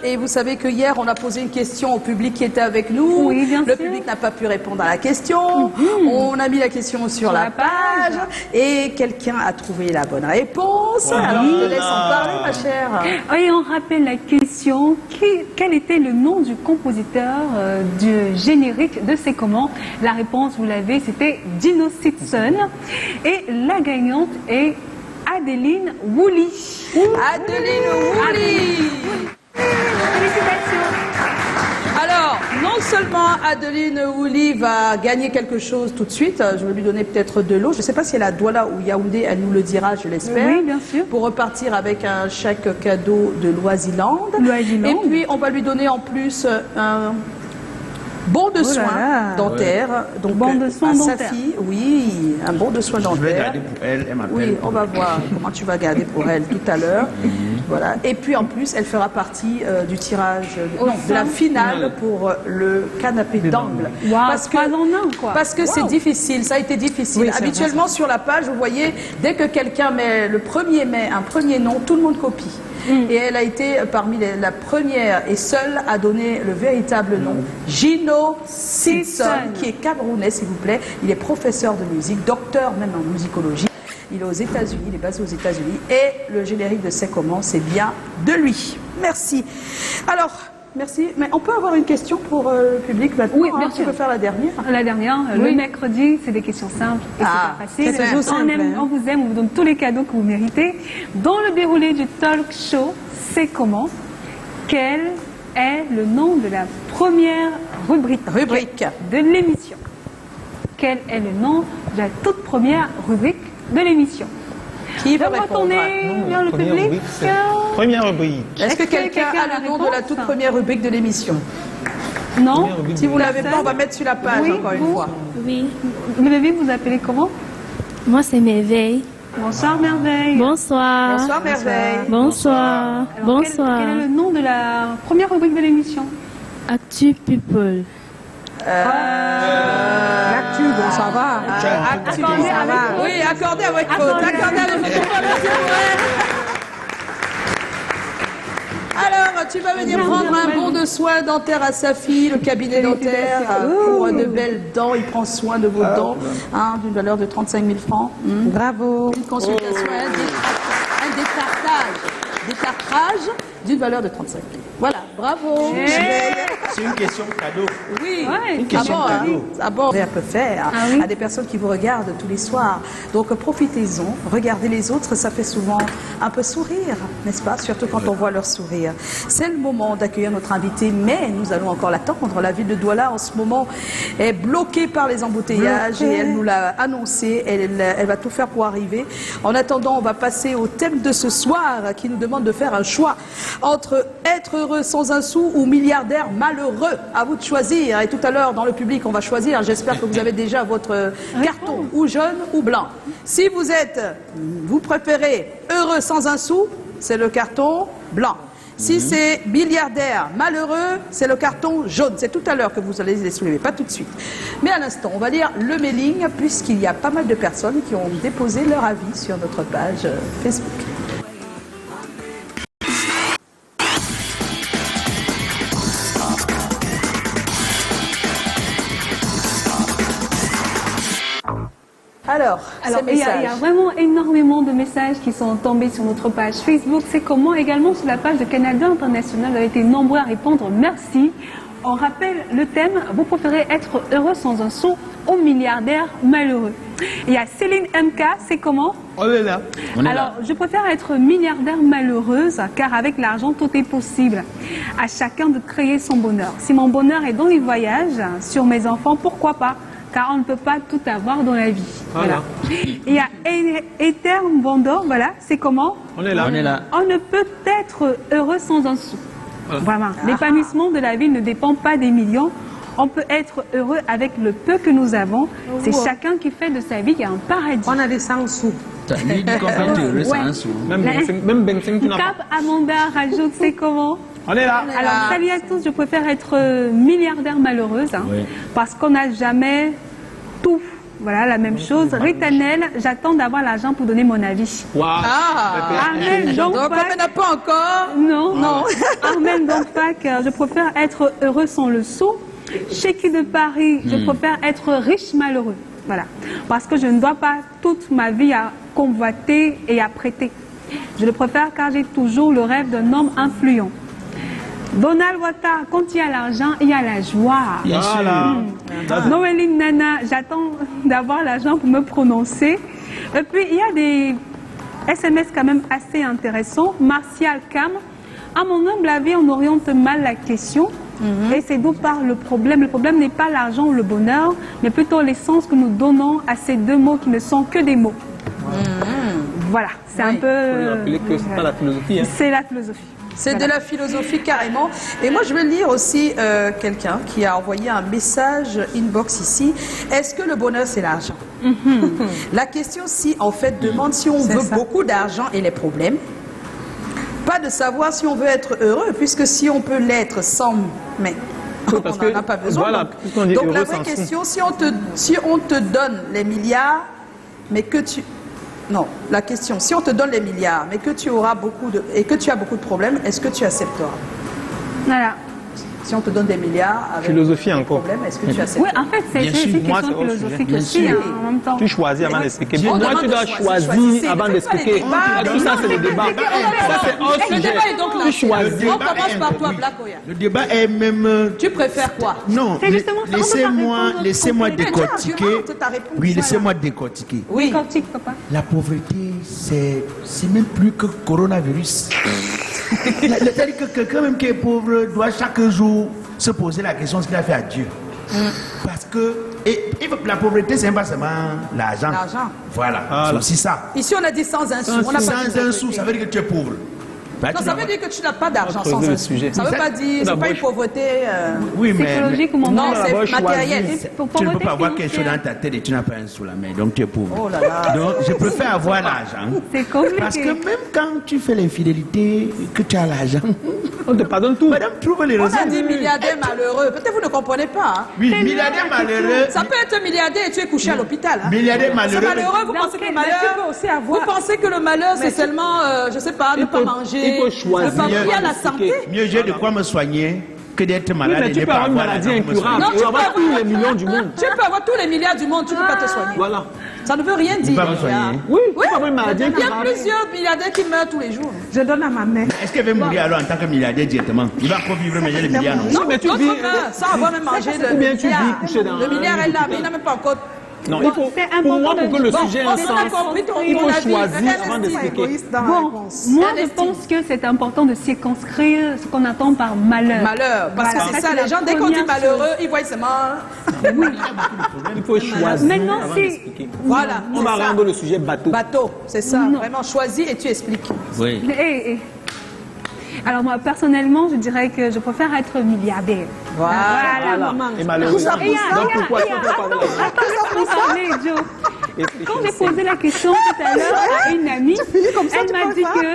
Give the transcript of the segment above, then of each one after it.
Et vous savez que hier, on a posé une question au public qui était avec nous. Oui, bien Le sûr. public n'a pas pu répondre à la question. On a mis la question sur la page. Et quelqu'un a trouvé la bonne réponse. Alors, je te laisse en parler, ma chère. Oui, on rappelle la question. Quel était le nom du compositeur du générique de C'est comment? La réponse, vous l'avez, c'était Dino Simpson. Et la gagnante est Adeline Woolley. Adeline Woolley. Félicitations. Alors, non seulement Adeline Woolley va gagner quelque chose tout de suite, je vais lui donner peut-être de l'eau. Je ne sais pas si elle est à Douala ou Yaoundé, elle nous le dira, je l'espère. Oui, bien sûr. Pour repartir avec un chèque cadeau de Loisiland. Loisiland. Et puis, on va lui donner en plus un bon de soins dentaires. Donc, bon de soins à sa dentaires. fille, oui, un bon de soins Je vais dentaires. garder pour elle, elle m'appelle. Oui, on va voir comment tu vas garder pour elle tout à l'heure. Voilà. Et puis en plus, elle fera partie du tirage, de la finale pour le canapé d'angle. Wow, 3 en 1, quoi. Parce que c'est difficile, ça a été difficile. Oui, c'est Habituellement sur la page, vous voyez, dès que quelqu'un met un premier nom, tout le monde copie. Et elle a été parmi la première et seule à donner le véritable nom, Gino Simpson, qui est camerounais, s'il vous plaît. Il est professeur de musique, docteur même en musicologie. Il est aux États-Unis, il est basé aux États-Unis. Et le générique de C'est comment, c'est bien de lui. Merci. Alors, merci. Mais on peut avoir une question pour le public maintenant? Oui, bien Tu sûr. peux faire la dernière? La dernière, le Oui. mercredi, c'est des questions simples et c'est c'est facile. toujours simple, On vous aime, on vous donne tous les cadeaux que vous méritez. Dans le déroulé du talk show, C'est comment? Quel est le nom de la première rubrique de l'émission? Quel est le nom de la toute première rubrique de l'émission? Qui Je va vais répondre? retourner vers le Première public. rubrique, c'est- Première rubrique. Est-ce que quelqu'un quelqu'un a a le la nom de la réponse? toute première rubrique de l'émission? Non? Première rubrique Si vous de- ne l'avez pas, on va mettre sur la page Oui, encore une vous. fois. Oui, Le bébé, vous appelez comment? moi c'est Merveille. Bonsoir Merveille. Bonsoir. Bonsoir Merveille. Bonsoir. Alors, quel est le nom de la première rubrique de l'émission? Actu People. L'actu, bon, ça va. Accordé ça avec va. faute. Oui, accordé avec faute. Accordé Accordé avec faute. Alors, tu vas venir prendre un bon de soins dentaires à sa fille, le cabinet dentaire, pour de belles dents. Il prend soin de vos dents, d'une valeur de 35 000 francs. Bravo. Une consultation, un détartrage d'une valeur de 35 000. Voilà, bravo. C'est une question cadeau. Oui, Ouais, Une question ah bon, cadeau. ah bon, elle peut faire Ah oui. à des personnes qui vous regardent tous les soirs. Donc profitez-en, regardez les autres, ça fait souvent un peu sourire, n'est-ce pas? Surtout quand on voit leur sourire. C'est le moment d'accueillir notre invité, mais nous allons encore l'attendre. La ville de Douala en ce moment est bloquée par les embouteillages et elle nous l'a annoncé, elle va tout faire pour arriver. En attendant, on va passer au thème de ce soir qui nous demande de faire un choix entre être heureux sans un sou ou milliardaire malheureux. À vous de choisir. Et tout à l'heure, dans le public, on va choisir. J'espère que vous avez déjà votre carton, ou jaune ou blanc. Si vous préférez heureux sans un sou, c'est le carton blanc. Si c'est milliardaire malheureux, c'est le carton jaune. C'est tout à l'heure que vous allez les soulever, pas tout de suite. Mais à l'instant, on va lire le mailing, puisqu'il y a pas mal de personnes qui ont déposé leur avis sur notre page Facebook. Alors, ces il y a messages. vraiment énormément de messages qui sont tombés sur notre page Facebook. C'est comment également sur la page de Canada International. Vous avez été nombreux à répondre. Merci. On rappelle le thème. Vous préférez être heureux sans un sou ou milliardaire malheureux? Il y a Céline MK. C'est comment? On est là. Alors, je préfère être milliardaire malheureuse car avec l'argent, tout est possible. À chacun de créer son bonheur. Si mon bonheur est dans les voyages, sur mes enfants, pourquoi pas? Car on ne peut pas tout avoir dans la vie. Voilà. Il y a Etern Bando, voilà, c'est comment? On est là. On est là. On ne peut être heureux sans un sou. Vraiment. L'épanouissement de la vie ne dépend pas des millions. On peut être heureux avec le peu que nous avons. C'est chacun qui fait de sa vie un paradis. On a des 100 sous. Lui dit qu'on peut être heureux sans un sou. Même Benzing, tu n'as pas. Cap Amanda rajoute, c'est comment? On est là. Alors, salut à tous, je préfère être milliardaire malheureuse, Oui. parce qu'on n'a jamais tout voilà, la même chose. Ritanel, j'attends d'avoir l'argent pour donner mon avis. Waouh. Armel Donc, Dompak, on n'a pas encore. non, non. Armel Dompak, je préfère être heureux sans le sou. Chéki de Paris, je préfère être riche malheureux. Voilà. Parce que je ne dois pas toute ma vie à convoiter et à prêter. Je le préfère car j'ai toujours le rêve d'un homme influent. Donald Wata, quand il y a l'argent, il y a la joie. Voilà. Noéline Nana, j'attends d'avoir l'argent pour me prononcer. Et puis, il y a des SMS quand même assez intéressants. Martial Cam, à mon humble avis, on oriente mal la question. Et c'est d'où part le problème. Le problème n'est pas l'argent ou le bonheur, mais plutôt l'essence que nous donnons à ces deux mots qui ne sont que des mots. Voilà, c'est un peu... Rappeler que c'est pas la philosophie. Hein. C'est la philosophie. C'est de la philosophie carrément. Et moi, je vais lire aussi quelqu'un qui a envoyé un message inbox ici. Est-ce que le bonheur, c'est l'argent? La question, si en fait, demande si on veut beaucoup d'argent et les problèmes. Pas de savoir si on veut être heureux, puisque si on peut l'être sans... Mais parce on n'en que, a pas besoin. voilà, puisqu'on dit donc heureux la vraie sans question, si on te donne les milliards, mais que tu... Non, la question, si on te donne les milliards, mais que tu auras et que tu as beaucoup de problèmes, est-ce que tu accepteras? Voilà. Si on te donne des milliards avec Philosophie des encore. problèmes, est-ce que tu accepteras? Oui, en fait, c'est Bien sûr. une Moi, question c'est autre philosophique sujet. aussi, Bien hein, sûr. en même temps. Tu choisis avant d'expliquer. Moi, demande tu de dois choisir. choisir Fais avant pas les d'expliquer. débats. Tout ça, c'est le débat. Ça, c'est autre Le sujet. débat est donc là. Tu choisis. On commence par toi, Black Oya. Le débat est même... Tu préfères quoi? Non, C'est justement ça, on peut pas répondre laissez-moi aux problèmes. décortiquer. argumente, ta réponse, Oui, voilà. laissez-moi décortiquer. Oui. Décortique, papa. La pauvreté, c'est même plus que coronavirus. C'est-à-dire que quelqu'un même qui est pauvre doit chaque jour se poser la question de ce qu'il a fait à Dieu. Parce que la pauvreté, c'est pas seulement l'argent. L'argent. Voilà, c'est aussi ça. Ici, on a dit sans un sou. On n'a pas dit Sans un pauvreté. sou, ça veut dire que tu es pauvre. Bah, Non, tu ça dois veut dire que tu n'as pas d'argent On va sans creuser un le sou. sujet. Ça veut pas dire, c'est pas une pauvreté. Oui, mais Psychologique ou Non, mental. c'est choisi. matériel. tu ne peux pas avoir quelque chose dans ta tête et tu n'as pas un sou la main, donc tu es pauvre. Oh là là. Donc je préfère avoir l'argent. C'est compliqué. Parce que même quand tu fais l'infidélité, que tu as l'argent, On te pardonne tout. madame trouve les On raisons. a dit milliardaire malheureux. Peut-être vous ne comprenez pas. Hein. Oui, milliardaire malheureux. Ça peut être milliardaire et tu es couché à l'hôpital. Hein. Milliardaire C'est malheureux. malheureux, vous Dans pensez que quel- le malheur. mais tu peux aussi avoir- Vous pensez que le malheur, c'est seulement, je sais pas, ne pas manger. il faut choisir. Ne pas il y a la santé. Mieux j'ai de quoi me soigner que d'être Oui, malade mais et tu ne peux pas avoir une avoir maladie l'argent pour me incurable. Non, soigner. tu Et avoir peux tous avoir- les millions du monde. Tu peux avoir tous les milliards du monde, tu ne peux pas te soigner. Voilà. Ça ne veut rien dire. pas me soigner. Oui, tu Oui, peux avoir une maladie il y a incurable. plusieurs milliardaires qui meurent tous les jours. Je donne à ma mère. Est-ce qu'elle veut mourir alors en tant que milliardaire directement? Il va encore vivre, mais il y a les milliards, non? Non, mais tu d'autres vis- meurent sans avoir même mangé le Ou bien tu milliard. vis couché dans Le milliard un est là, mais il n'a même pas encore. Non, il faut, c'est pour moi, important pour que le de- sujet ait Bon, un on a sens, compris ton il faut avis. choisir Ernestine. avant d'expliquer. Égoïste dans la Bon, réponse. moi je Ernestine. pense que c'est important de circonscrire ce qu'on attend par malheur. Malheur, parce Voilà, que c'est ça, ça, c'est les gens, la dès qu'on dit première malheureux, ils voient seulement. Il faut choisir Maintenant, avant si- d'expliquer. Voilà, On va c'est ça. rendre le sujet bateau. Bateau, c'est ça. Non. Vraiment, choisis et tu expliques. Oui. Alors moi, personnellement, je dirais que je préfère être milliardaire. Voilà. maman. Et malheureux. Et il y a- Donc il y a- pourquoi il y a- on peut parler Attends, laisse-moi parler, Joe. Expliquez. Quand j'ai posé la question tout à l'heure à une amie, elle m'a dit que,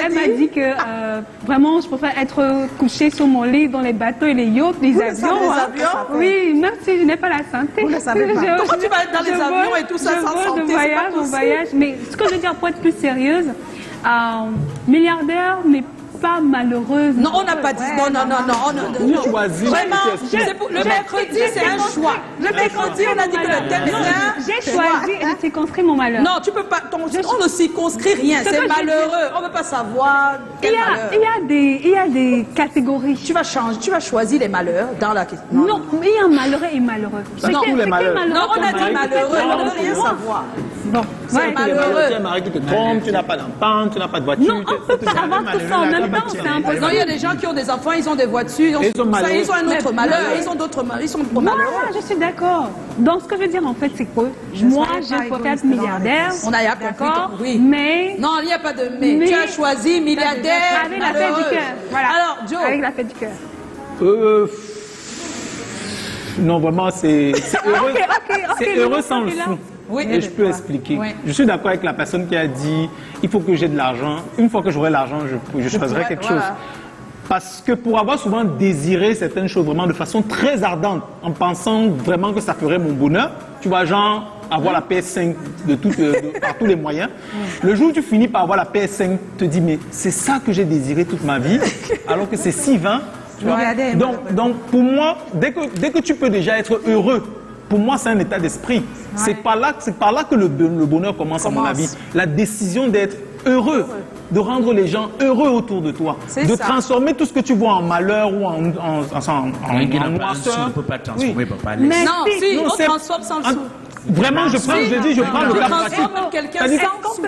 elle m'a dit que vraiment, je préfère être couchée sur mon lit dans les bateaux et les yachts, les avions. savez les hein. avions? Oui, même si je n'ai pas la santé. Vous ne savez pas. Pourquoi tu vas être dans les avions et tout ça sans santé, Je c'est vole pas de voyage en possible. voyage. Mais ce que je veux dire, pour être plus sérieuse, milliardaire, mais pas malheureuse. Non, on n'a pas dit. Non, non, non, non. Tu choisis. Vraiment, tu expliques. le mercredi, c'est un choix. Le mercredi, on a dit que le thème Non, était j'ai un choix. choisi et j'ai circonscrit mon malheur. Non, tu peux pas. On ne circonscrit rien. Ce que C'est je malheureux. On ne peut pas savoir Il quel y, a, malheur. il y a des catégories. Tu vas changer. Tu vas choisir les malheurs dans la question. Non, il y a un malheureux et malheureux. Non, tous les malheurs. Non, on a dit malheureux. On ne veut rien moi. savoir. Bon, C'est ouais. malheureux. Tu as un mari qui te trompe, tu n'as pas d'enfant, tu n'as pas de voiture. Non, on ne peut pas avoir tout ça en même temps, c'est Non, impossible. il y a des gens qui ont des enfants, ils ont des voitures, Et ils sont malheureux. ils ont un autre malheur, ils ont d'autres malheurs, ils sont malheureux. Voilà, je suis d'accord. Donc, ce que je veux dire, en fait, c'est que moi, serais je pas préfère être égoïste dans la milliardaire. réponse. On a compris. D'accord, Oui. mais Non, il n'y a pas de mais. Mais- Tu as choisi milliardaire, avec la fête malheureuse. du cœur. Voilà. Alors, Joe, Avec la fête du cœur. Non, vraiment, c'est heureux. ok, C'est le heureux bon sans le côté là. sou. Oui. Et je peux expliquer. Oui. Je suis d'accord avec la personne qui a dit il faut que j'ai de l'argent. Une fois que j'aurai l'argent, je choisirai pourrais- quelque voilà. chose. Parce que pour avoir souvent désiré certaines choses vraiment de façon très ardente, en pensant vraiment que ça ferait mon bonheur, tu vois, genre, avoir la PS5 par tous les moyens. Le jour où tu finis par avoir la PS5, tu te dis, mais c'est ça que j'ai désiré toute ma vie, alors que c'est si vain. Tu vois. Donc, pour moi, dès que tu peux déjà être heureux, pour moi, c'est un état d'esprit. C'est par là que le bonheur commence, à mon avis. La décision d'être heureux, de rendre les gens heureux autour de toi, de transformer tout ce que tu vois en malheur ou en noirceur. On ne peut pas transformer, papa. Mais Non, si, on c'est- transforme sans le sou. Vraiment, je prends le cas pratique. Quelqu'un C'est-à-dire, sans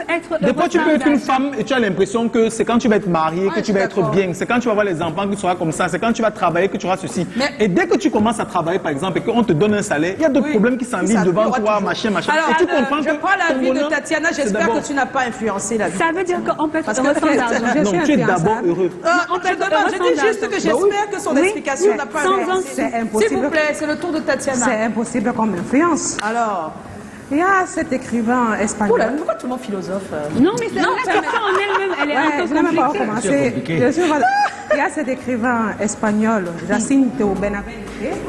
des fois, tu peux être une femme et tu as l'impression que c'est quand tu vas être mariée que tu vas être bien. C'est quand tu vas avoir les enfants que tu seras comme ça. C'est quand tu vas travailler que tu auras ceci. Et dès que tu commences à travailler, par exemple, et qu'on te donne un salaire, il y a d'autres problèmes qui s'enlisent devant toi, machin. Alors, Et tu comprends je que prends ton l'avis de bonheur, Tatiana. c'est J'espère d'abord- que tu n'as pas influencé la vie. ça veut dire qu'on peut être Parce que heureux sans argent. Non, tu es d'abord heureux. Je dis juste que j'espère que son explication n'a pas sans influencé. C'est S'il impossible. vous plaît, c'est le tour de Tatiana. C'est impossible comme influence. Alors, Il y a cet écrivain oula, espagnol. pourquoi tout le monde philosophe Non, mais c'est la question en elle-même, elle est Ouais, un peu je n'ai même pas compliquée. recommencé. Je suis pas- Il y a cet écrivain espagnol, Jacinto Benavente,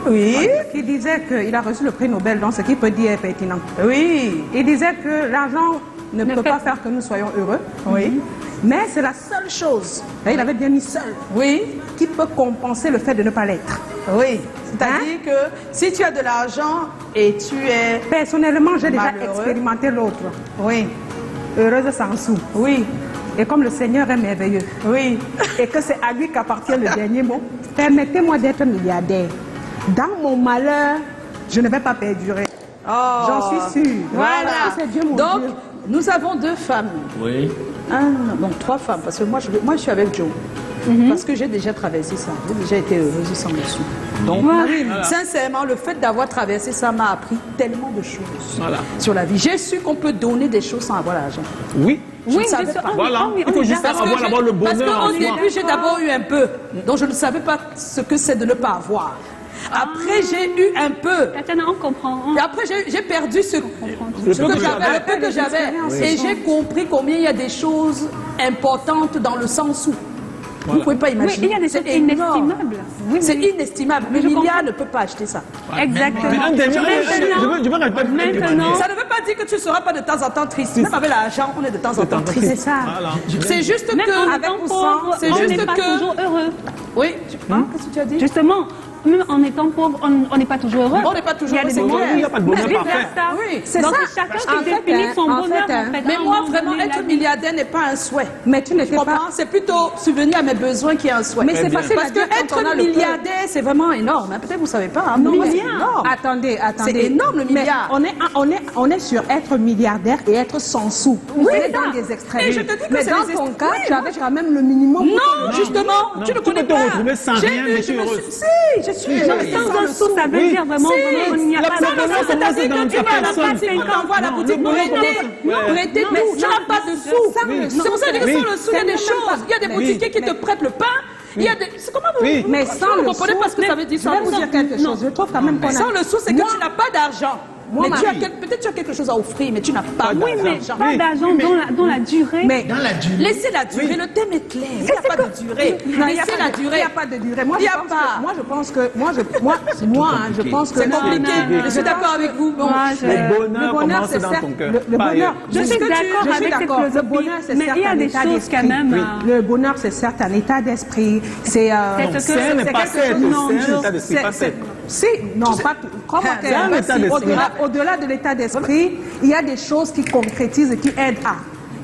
Oui, qui disait qu'il a reçu le prix Nobel dans ce qu'il peut dire est pertinent. oui, Il disait que l'argent ne peut pas faire que nous soyons heureux, oui, mais c'est la seule chose, et il avait bien mis seul, oui, qui peut compenser le fait de ne pas l'être. oui. C'est-à-dire que si tu as de l'argent et tu es... Personnellement, j'ai déjà Malheureux. expérimenté l'autre. Oui, Heureuse sans sou. oui, Et comme le Seigneur est merveilleux, oui. et que c'est à lui qu'appartient le dernier mot, permettez-moi d'être milliardaire. Dans mon malheur, je ne vais pas perdurer. Oh. J'en suis sûre. Voilà. Parce que c'est Dieu, mon Donc, Dieu. nous avons deux femmes. Oui. Donc, trois femmes. Parce que moi, je suis avec Joe. Parce que j'ai déjà traversé ça. J'ai déjà été heureuse sans dessus. Donc, sincèrement, le fait d'avoir traversé ça m'a appris tellement de choses sur la vie. J'ai su qu'on peut donner des choses sans avoir l'argent. Oui. Je ne Oui, savais bien sûr. pas. Voilà. Oui, Il faut juste d'accord. avoir d'abord le Parce bonheur qu'au en soi. début, j'ai d'abord eu un peu. Donc, je ne savais pas ce que c'est de ne pas avoir. Après, j'ai eu un peu. Tatiana, on comprend. Et après, j'ai perdu ce que j'avais. Et j'ai compris combien il y a des choses importantes dans le sens où. Vous ne pouvez pas Oui, imaginer. il y a des C'est choses énorme. inestimables. Oui, C'est oui. inestimable. Mais Le je milliard comprends. ne peut pas acheter ça. Exactement. Mais un dernier, je veux rajouter Maintenant, Ça ne veut pas dire que tu ne seras pas de temps en temps triste. Même avec l'argent, on est de temps en temps triste. C'est ça. C'est juste même en que. étant Avec ou pauvre, sans, c'est on juste n'est pas que. toujours heureux. Oui, qu'est-ce que tu as dit? Justement, même en étant pauvre, on n'est pas toujours heureux. On n'est pas toujours Il y a heureux, des c'est moments clair. où Il n'y a pas de bonheur Mais parfait. vice-versa. Oui, c'est Donc, ça. chacun En qui fait, définit son en bonheur, fait, en fait. Mais à un moi, moment vraiment, donné, être la vie. milliardaire n'est pas un souhait. Mais tu Tu n'étais pas. comprends? C'est plutôt subvenir à mes besoins qui est un souhait. Mais c'est facile Parce à que dire quand on a être le peu. milliardaire, c'est vraiment énorme. hein. Peut-être vous ne savez pas. Hein. Non, Pour moi, mais c'est énorme. Attendez. C'est énorme, le Mais milliard. on est sur être milliardaire et être sans sous. Oui, On est c'est dans ça. des extrêmes. Et je te dis que mais c'est dans des ton extrêmes. cas, Oui, tu moi, avais quand même le minimum. Non, justement, tu ne tu connais peux te pas. retrouver sans J'ai rien, eu- mais je tu es me heureuse. suis- Si, je suis. j'avais Sans sans un le sou, ça veut Oui. dire vraiment, Si. vraiment, il n'y a La pas bonheur, de ça C'est-à-dire commence que dans tu ta vas à la personne. boutique, on t'envoie à la Non, boutique le pour bonheur aider. commence- Pour aider Non, tout. mais Tu non, n'as pas de sous. Oui. C'est pour ça que Oui. sans le sou, il y a des choses. Il y a des boutiquiers qui te prêtent le pain. Il y a des. C'est comment vous. Oui. Mais sans Vous le comprenez sou, pas ce que ça veut dire je vais vous dire quelque chose. Je trouve quand même qu'on a. Sans le sou, c'est que tu n'as pas d'argent. Moi, Mais tu as Marie. peut-être tu as quelque chose à offrir, mais tu n'as pas Oui, mais d'argent. pas d'argent dans la durée. Mais Dans la durée. Laissez la durée, le thème est clair. Il n'y a pas de durée. non, il y a Laissez pas la de- durée. Il n'y a pas de durée. Moi, Il y a je pense pas. que- moi, je pense que je pense que C'est compliqué. Je suis d'accord avec vous. Bon, Moi, Le bonheur commence c'est dans certes- ton cœur. Le pas bonheur, ailleurs. Je suis d'accord je suis avec cette d'accord. Le philosophie, bonheur, c'est mais certes il y a un des état choses d'esprit. quand même. Le bonheur, c'est certes un état d'esprit. C'est C'est ce que- C'est un c'est pas quelque fait, chose- non, c'est un je- état d'esprit pas fait. Si, non, pas tout. Comment C'est un état d'esprit. Au-delà de l'état d'esprit, il y a des choses qui concrétisent et qui aident à.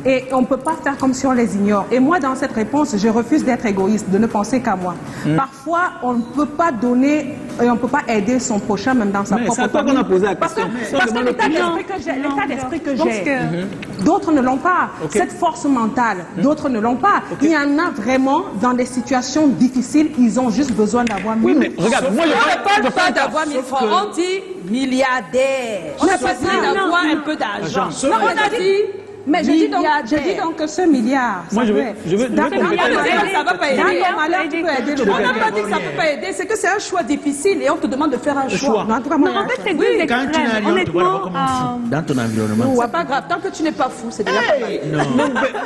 Et on ne peut pas faire comme si on les ignore. Et moi, dans cette réponse, je refuse d'être égoïste, de ne penser qu'à moi. Parfois, on ne peut pas donner et on ne peut pas aider son prochain, même dans sa Mais propre c'est à toi famille. qu'on a posé la Parce que, question. parce que demande l'état l'opinion. d'esprit que j'ai, Non, l'état d'esprit que je pense j'ai, que- d'autres ne l'ont pas. Cette force mentale, d'autres ne l'ont pas. Il y en a vraiment dans des situations difficiles, ils ont juste besoin d'avoir Oui, mieux. mais regarde, moi, on je ne parle pas d'avoir 1000 francs. On dit milliardaire. On n'a pas dit d'avoir un peu d'argent. Non, on a dit Mais je dis donc que ce milliard, Moi, je veux dans ton compléter. malheur, ça va pas aider. Dans ton malheur, tu peux aider le On monde. n'a pas dit que ça ne peut pas aider, c'est que c'est un choix difficile et on te demande de faire un choix. Non, en tout cas, moi, Non, en fait, c'est deux Quand tu n'as extrêmes. rien, tu vois d'abord Honnêtement, comment dans ton environnement. C'est pas grave, tant que tu n'es pas fou, c'est déjà pas mal. Non,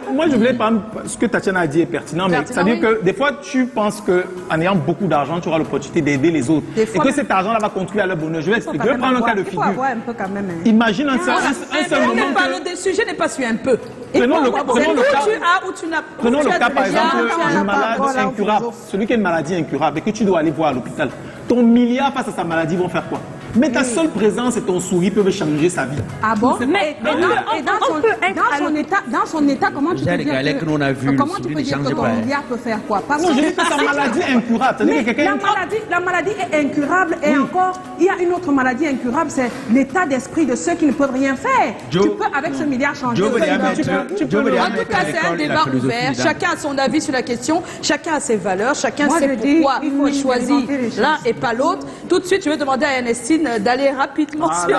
mais moi, je voulais pas. Ce que Tatiana a dit est pertinent, mais Pertinent, ça veut dire oui. que des fois, tu penses qu'en ayant beaucoup d'argent, tu auras l'opportunité d'aider les autres. Des Et fois, que même- cet argent-là va contribuer à leur bonheur. Je vais expliquer. Je vais prendre un cas de Il faut figure. avoir un peu quand même. Imagine un seul On moment. ne parle des sujets, n'est pas su un peu. Prenons le C'est cas- où tu as ou tu n'as pas. Prenons le cas, par exemple, on du n'a pas malade encore la incurable. philosophie. Celui qui a une maladie incurable et que tu dois aller voir à l'hôpital. Ton milliard face à sa maladie vont faire quoi? Mais ta seule présence et ton sourire peuvent changer sa vie. Ah bon? Mais Et dans son état, comment tu Déjà, peux les dire galères que l'on a vues, comment le tu peux sourire dire ne que change ton pas, hein. milliard peut faire quoi? Parce Non, que je dis que sa maladie est incurable. C'est-à-dire mais que quelqu'un. la maladie est incurable et encore, il y a une autre maladie incurable, c'est l'état d'esprit de ceux qui ne peuvent rien faire. Joe- Tu peux avec ce milliard changer. Joe veut ça, dire tu peux- mettre- tu peux Joe veut le- dire En tout mettre cas, à c'est un l'école la débat philosophie ouvert. dedans. Chacun a son avis sur la question. Chacun a ses valeurs. Chacun Moi, sait je dis, pourquoi il faut il choisit expérimenter les choses. l'un et pas l'autre. Tout de suite, je vais demander à Ernestine d'aller rapidement sur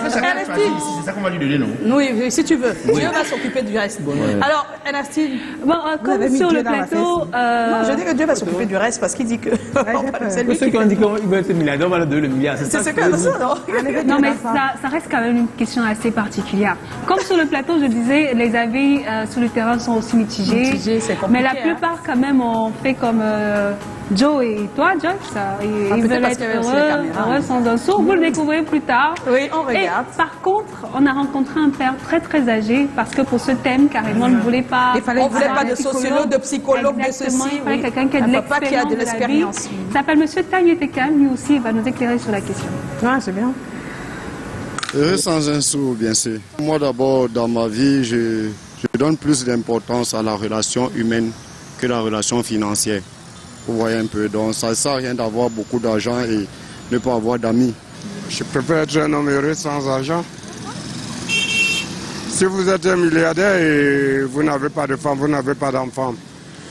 C'est ça qu'on va choisir ici, c'est ça qu'on va lui donner, non? Oui, oui, si tu veux. Dieu va s'occuper du reste. Alors, Ernestine, bon, avez comme mis sur Dieu le dans la plateau, non, je dis que Dieu va s'occuper du reste parce qu'il dit que c'est lui Ceux qui qui ont dit qu'ils veulent être milliardaires, on va leur donner le milliard. C'est ce que je que veux ça, dire. non non, mais ça reste quand même une question assez particulière. Comme sur le plateau, je disais, les avis sur le terrain sont aussi mitigés. Mitigés, c'est compliqué, mais la hein. plupart, quand même, ont fait comme Joe et toi, Joyce. Ils peut-être veulent parce être qu'il y avait aussi la caméra. heureux sans un sou. Vous le découvrez plus tard. Oui, on Et regarde. par contre, on a rencontré un père très très âgé parce que pour ce thème, carrément, on ne voulait pas. Il fallait On voulait avoir pas un de sociologue, de psychologue, de Exactement, ceci. il fallait oui. quelqu'un qui a de Un papa qui a de l'expérience. l'expérience. Il s'appelle Monsieur Tagnetekan, lui aussi, il va nous éclairer sur la question. Ouais, c'est bien. Heureux sans un sou, bien sûr. Moi d'abord, dans ma vie, je donne plus d'importance à la relation humaine que la relation financière. Vous voyez un peu, donc ça ne sert à rien d'avoir beaucoup d'argent et ne pas avoir d'amis. Je préfère être un homme heureux sans argent. Si vous êtes un milliardaire et vous n'avez pas de femme, vous n'avez pas d'enfant,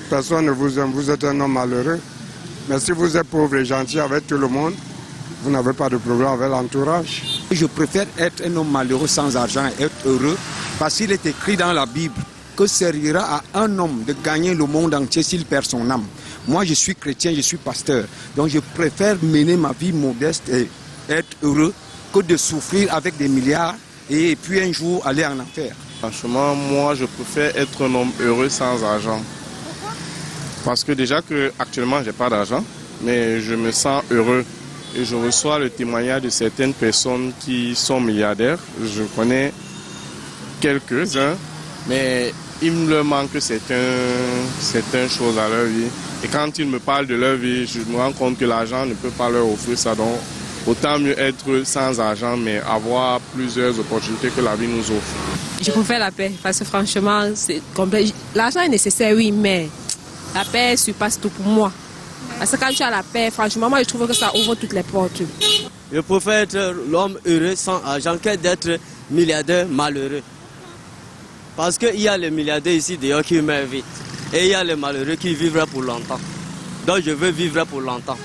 personne ne vous aime, vous êtes un homme malheureux. Mais si vous êtes pauvre et gentil avec tout le monde, vous n'avez pas de problème avec l'entourage. Je préfère être un homme malheureux sans argent et être heureux parce qu'il est écrit dans la Bible que servira à un homme de gagner le monde entier s'il perd son âme. Moi, je suis chrétien, je suis pasteur. Donc, je préfère mener ma vie modeste et être heureux que de souffrir avec des milliards et puis un jour aller en enfer. Franchement, moi, je préfère être un homme heureux sans argent. Parce que déjà que actuellement, j'ai pas d'argent, mais je me sens heureux. Et je reçois le témoignage de certaines personnes qui sont milliardaires. Je connais quelques-uns, mais il me leur manque certaines choses à leur vie. Et quand ils me parlent de leur vie, je me rends compte que l'argent ne peut pas leur offrir ça. Donc, autant mieux être sans argent, mais avoir plusieurs opportunités que la vie nous offre. Je préfère la paix, parce que franchement, c'est complet. L'argent est nécessaire, oui, mais la paix surpasse tout pour moi. Parce que quand tu as la paix, franchement, moi, je trouve que ça ouvre toutes les portes. Je préfère être l'homme heureux sans argent que d'être milliardaire malheureux. Parce qu'il y a les milliardaires ici dehors qui meurent vite. Et il y a les malheureux qui vivraient pour longtemps. Donc je veux vivre pour longtemps.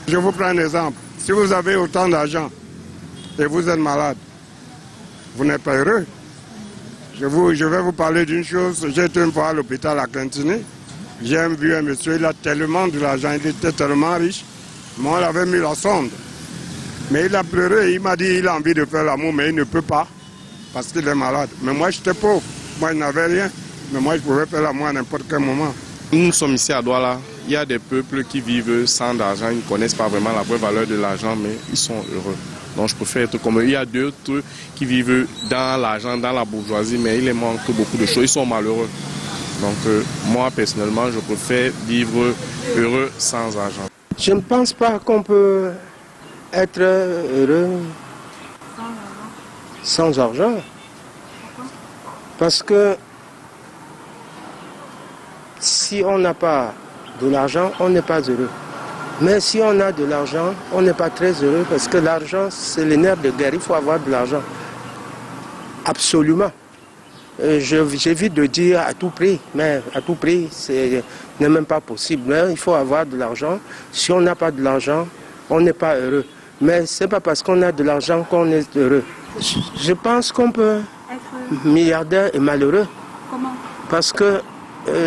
Je vous prends un exemple. Si vous avez autant d'argent et vous êtes malade, vous n'êtes pas heureux. Je vais vous parler d'une chose. J'ai été une fois à l'hôpital à Cantini. J'ai vu un monsieur, il a tellement de l'argent, il était tellement riche. Moi, on avait mis la sonde. Mais il a pleuré, il m'a dit qu'il a envie de faire l'amour, mais il ne peut pas, parce qu'il est malade. Mais moi, j'étais pauvre, moi, je n'avais rien. Mais moi, je pouvais faire l'amour à n'importe quel moment. Nous sommes ici à Douala. Il y a des peuples qui vivent sans argent, ils ne connaissent pas vraiment la vraie valeur de l'argent, mais ils sont heureux. Donc je préfère être comme eux. Il y a d'autres qui vivent dans l'argent, dans la bourgeoisie, mais il les manque beaucoup de choses, ils sont malheureux. Donc moi, personnellement, je préfère vivre heureux sans argent. Je ne pense pas qu'on peut être heureux sans argent. Parce que si on n'a pas de l'argent, on n'est pas heureux. Mais si on a de l'argent, on n'est pas très heureux parce que l'argent, c'est le nerf de guerre. Il faut avoir de l'argent. Absolument. J'évite de dire à tout prix, mais à tout prix, ce n'est même pas possible. Mais il faut avoir de l'argent. Si on n'a pas de l'argent, on n'est pas heureux. Mais ce n'est pas parce qu'on a de l'argent qu'on est heureux. Je pense qu'on peut milliardaire est malheureux. Comment? Parce que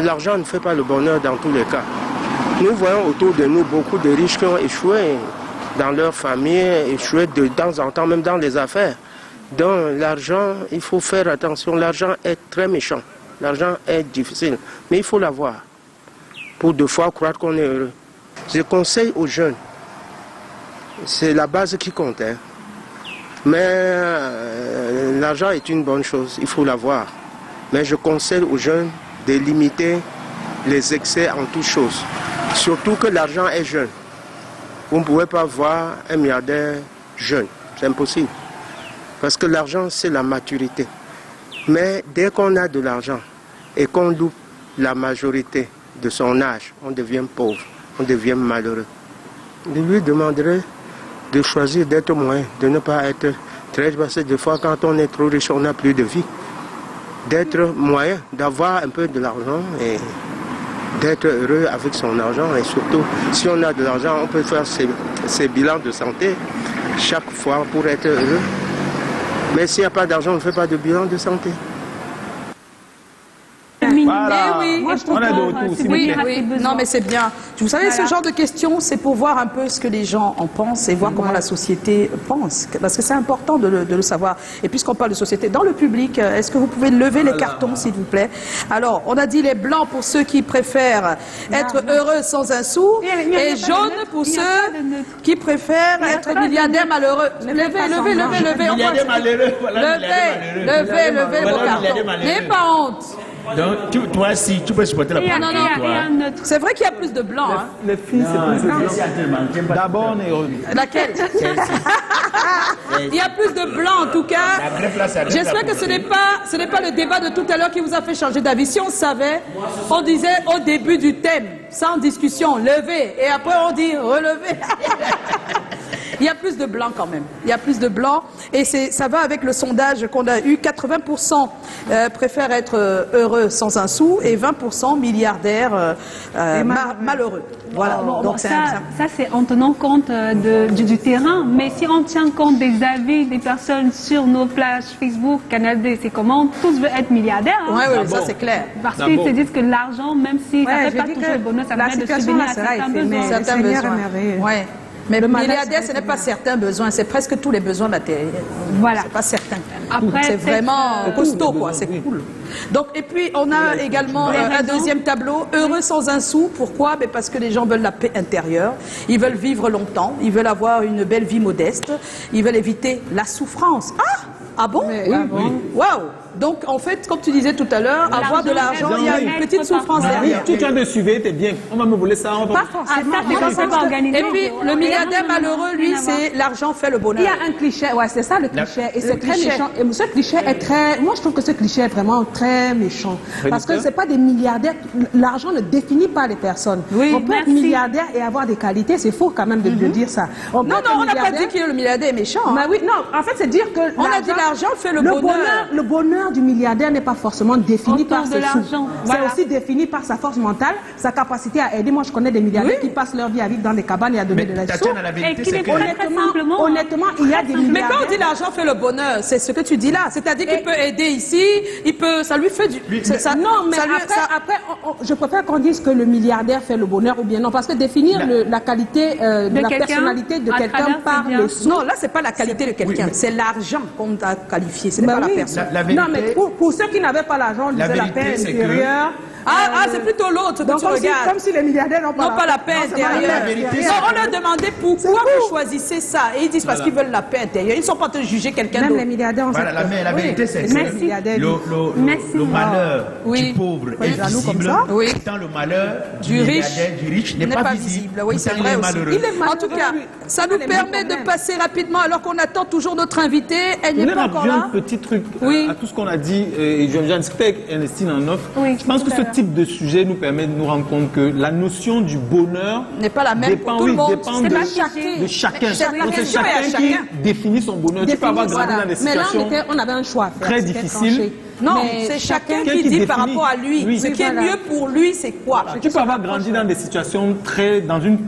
l'argent ne fait pas le bonheur dans tous les cas. Nous voyons autour de nous beaucoup de riches qui ont échoué dans leur famille, échoué de temps en temps, même dans les affaires. Donc l'argent, il faut faire attention. L'argent est très méchant. L'argent est difficile. Mais il faut l'avoir pour de fois croire qu'on est heureux. Je conseille aux jeunes, c'est la base qui compte. Hein. Mais l'argent est une bonne chose, il faut l'avoir. Mais je conseille aux jeunes de limiter les excès en toutes choses. Surtout que l'argent est jeune. Vous ne pouvez pas voir un milliardaire jeune, c'est impossible. Parce que l'argent, c'est la maturité. Mais dès qu'on a de l'argent et qu'on loupe la majorité de son âge, on devient pauvre, on devient malheureux. Je lui demanderai de choisir d'être moyen, de ne pas être très... Parce que des fois, quand on est trop riche, on n'a plus de vie. D'être moyen, d'avoir un peu de l'argent et d'être heureux avec son argent. Et surtout, si on a de l'argent, on peut faire ses bilans de santé chaque fois pour être heureux. Mais s'il n'y a pas d'argent, on ne fait pas de bilan de santé. Voilà. Oui, on est de retour, s'il vous plaît. oui. Non, mais c'est bien. Vous savez, ce genre de questions, c'est pour voir un peu ce que les gens en pensent et voir comment la société pense. Parce que c'est important de le savoir. Et puisqu'on parle de société, dans le public, est-ce que vous pouvez lever les cartons, s'il vous plaît? Alors, on a dit les blancs pour ceux qui préfèrent être heureux sans un sou, et jaunes pour ceux qui préfèrent être milliardaires malheureux. Levez. Milliardaire malheureux. Levez vos cartons. N'ayez pas honte. Donc, toi, si tu peux supporter la politique, Non. C'est vrai qu'il y a plus de blancs. Hein. Les filles, c'est plus de blancs. D'abord, on est heureux. Laquelle? Il y a plus de blancs en tout cas. J'espère que ce n'est pas le débat de tout à l'heure qui vous a fait changer d'avis. Si on savait, on disait au début du thème, sans discussion, levez. Et après on dit relevez. Il y a plus de blancs quand même. Il y a plus de blancs. Et ça va avec le sondage qu'on a eu. 80% préfèrent être heureux sans un sou et 20% milliardaires malheureux. Voilà. Donc ça c'est en tenant compte du terrain. Mais si on tient compte des avis des personnes sur nos pages Facebook, Canal D, c'est comment tous veulent être milliardaires. Oui, ça c'est clair. Parce qu'ils se disent que l'argent, même si ça ne fait pas toujours le bonheur, ça permet de subvenir à certains besoins. Ouais. Mais le milliardaire, ce n'est pas certains besoins, c'est presque tous les besoins matériels. Voilà. C'est pas certain. C'est vraiment costaud, quoi. C'est cool. Donc, et puis, on a également un deuxième tableau, heureux sans un sou. Pourquoi? Parce que les gens veulent la paix intérieure. Ils veulent vivre longtemps. Ils veulent avoir une belle vie modeste. Ils veulent éviter la souffrance. Ah bon? Oui. Waouh! Donc, en fait, comme tu disais tout à l'heure, avoir de l'argent, il y a une petite souffrance derrière. Tu viens de suivre, t'es bien. On va me voler ça. Pas forcément. Et puis, le milliardaire malheureux, lui, c'est l'argent fait le bonheur. Il y a un cliché, c'est ça le cliché. Et c'est très méchant. Et ce cliché est très... Moi, je trouve que ce cliché est vraiment très méchant. Parce que c'est pas des milliardaires. L'argent ne définit pas les personnes. On peut être milliardaire et avoir des qualités. C'est faux quand même de dire ça. Non, on n'a pas dit que le milliardaire est méchant. Mais oui, non. En fait, c'est dire que... On a dit l'argent fait le bonheur. Le bonheur du milliardaire n'est pas forcément défini par ses sous. C'est aussi défini par sa force mentale, sa capacité à aider. Moi, je connais des milliardaires qui passent leur vie à vivre dans des cabanes et à donner de la soupe. Honnêtement, il y a des milliardaires. Mais quand on dit l'argent fait le bonheur, c'est ce que tu dis là. C'est-à-dire qu'il peut aider ici, ça lui fait du... Non, mais après, je préfère qu'on dise que le milliardaire fait le bonheur ou bien non. Parce que définir la qualité de la personnalité de quelqu'un par le sous... Non, là, c'est pas la qualité de quelqu'un. C'est l'argent qu'on a qualifié. Ce n'est pas la personne. Non, mais pour ceux qui n'avaient pas l'argent, on disait la paix intérieure. C'est plutôt l'autre que tu regardes. Comme si les milliardaires n'ont pas la paix intérieure. Non, on leur demandait pourquoi vous choisissez ça. Et ils disent parce qu'ils veulent la paix intérieure. Ils ne sont pas en train de juger quelqu'un d'autre. Même les milliardaires ont Voilà, la vérité, c'est que le malheur du pauvre est visible, tant le malheur du riche n'est pas visible. Oui, c'est vrai aussi. En tout cas, ça nous permet de passer rapidement alors qu'on attend toujours notre invité. Elle n'est pas encore là. Un petit truc à tout ce qu'on a dit. J'en discutais avec Ernestine en off. Je pense que ce type de sujet nous permet de nous rendre compte que la notion du bonheur n'est pas la même pour tout le monde. Dépend de chacun. C'est chacun qui définit son bonheur. Tu peux avoir grandi dans des situations on avait un choix très difficiles. Non, c'est chacun qui dit par rapport à lui. Ce qui est mieux pour lui, c'est quoi? Tu peux avoir grandi dans des situations dans une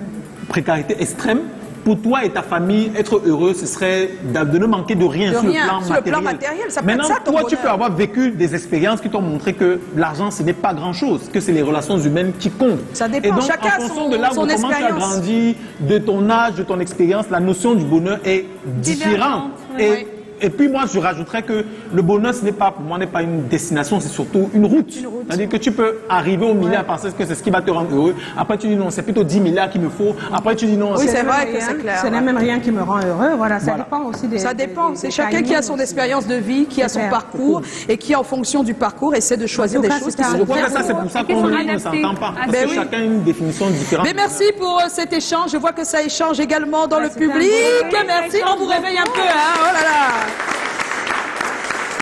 précarité extrême. pour toi et ta famille, être heureux, ce serait de ne manquer de rien, De sur, rien, le sur le plan plan matériel. Ça peut Maintenant, être ça, ton toi, tu bonheur. peux avoir vécu des expériences qui t'ont montré que l'argent, ce n'est pas grand-chose, que c'est les relations humaines qui comptent. Ça dépend, Et donc, chacun en a fonction de là où son comment tu as expérience. grandi, de ton âge, de ton expérience, la notion du bonheur est différente. Divergente, Et puis moi, je rajouterais que le bonheur, ce n'est pas, pour moi, n'est pas une destination, c'est surtout une route. C'est-à-dire que tu peux arriver au milliard parce que c'est ce qui va te rendre heureux. Après, tu dis non, c'est plutôt 10 milliards qu'il me faut. Après, tu dis non. Oui, c'est vrai que c'est clair. Ce n'est même rien qui me rend heureux. Voilà, ça dépend aussi des. Ça dépend. C'est chacun qui a son timings expérience de vie, qui a son clair. parcours et qui, en fonction du parcours, essaie de choisir En tout des cas, choses qui c'était sont un Je crois que bien ça, c'est pour pour ça Qui qu'on sont ne adaptés. s'entend pas. Parce Ben que oui. chacun a une définition différente. Mais merci pour cet échange. Je vois que ça échange également dans le c'était un public. beau moment. Merci. On vous réveille un peu. Hein. Oh là là.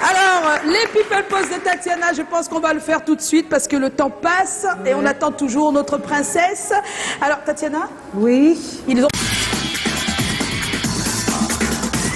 Alors, les People Pose de Tatiana, je pense qu'on va le faire tout de suite parce que le temps passe et on attend toujours notre princesse. Alors, Tatiana? Oui. Ils ont...